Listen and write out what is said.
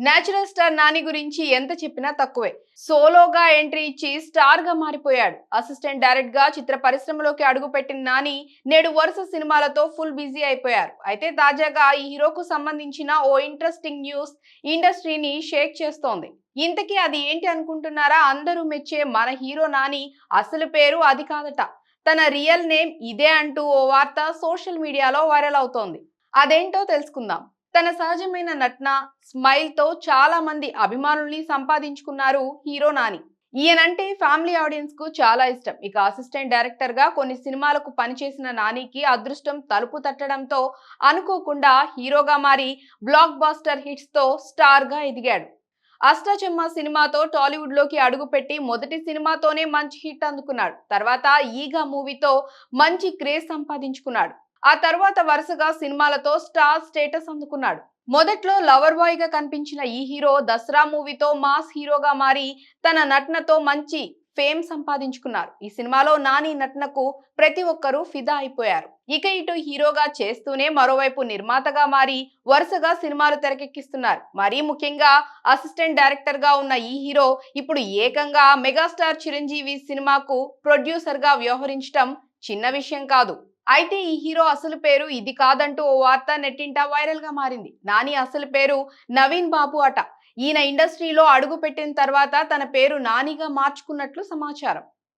Natural star Nani గురించి ఎంత చెప్పినా తక్కువే. సోలోగా ఎంట్రీ ఇచ్చి స్టార్ గా మారిపోయాడు. అసిస్టెంట్ డైరెక్టర్ గా చిత్ర పరిశ్రమలోకి అడుగుపెట్టిన నాని నేడు వరుస సినిమాలతో ఫుల్ బిజీ అయిపోయారు. అయితే తాజాగా ఈ హీరోకు సంబంధించిన ఓ ఇంట్రెస్టింగ్ న్యూస్ ఇండస్ట్రీని షేక్ చేస్తోంది. ఇంతకీ అది ఏంటి అనుకుంటున్నారా? అందరూ మెచ్చే మన హీరో నాని అసలు పేరు అది కాదట. తన రియల్ నేమ్ ఇదే అంటూ ఓ వార్త సోషల్ మీడియాలో వైరల్ అవుతోంది. అదేంటో తెలుసుకుందాం. తన సహజమైన నటన, స్మైల్ తో చాలా మంది అభిమానుల్ని సంపాదించుకున్నారు హీరో నాని. ఈయనంటే ఫ్యామిలీ ఆడియన్స్ కు చాలా ఇష్టం. ఇక అసిస్టెంట్ డైరెక్టర్ గా కొన్ని సినిమాలకు పనిచేసిన నానికి అదృష్టం తలుపు తట్టడంతో అనుకోకుండా హీరోగా మారి బ్లాక్ బాస్టర్ హిట్స్ తో స్టార్ గా ఎదిగాడు. అష్టాచెమ్మ సినిమాతో టాలీవుడ్ లోకి అడుగుపెట్టి మొదటి సినిమాతోనే మంచి హిట్ అందుకున్నాడు. తర్వాత ఈగా మూవీతో మంచి క్రేజ్ సంపాదించుకున్నాడు. ఆ తర్వాత వరుసగా సినిమాలతో స్టార్ స్టేటస్ అందుకున్నాడు. మొదట్లో లవర్ బాయ్ గా కనిపించిన ఈ హీరో దసరా మూవీతో మాస్ హీరోగా మారి తన నటనతో మంచి ఫేమ్ సంపాదించుకున్నారు. ఈ సినిమాలో నాని నటనకు ప్రతి ఒక్కరూ ఫిదా అయిపోయారు. ఇక ఇటు హీరోగా చేస్తూనే మరోవైపు నిర్మాతగా మారి వరుసగా సినిమాలు తెరకెక్కిస్తున్నారు. మరీ ముఖ్యంగా అసిస్టెంట్ డైరెక్టర్ గా ఉన్న ఈ హీరో ఇప్పుడు ఏకంగా మెగాస్టార్ చిరంజీవి సినిమాకు ప్రొడ్యూసర్ గా వ్యవహరించడం చిన్న విషయం కాదు. అయితే ఈ హీరో అసలు పేరు ఇది కాదంటూ ఓ వార్త నెట్టింట వైరల్ గా మారింది. నాని అసలు పేరు నవీన్ బాబు అట. ఈయన ఇండస్ట్రీలో అడుగు పెట్టిన తర్వాత తన పేరు నానిగా మార్చుకున్నట్లు సమాచారం.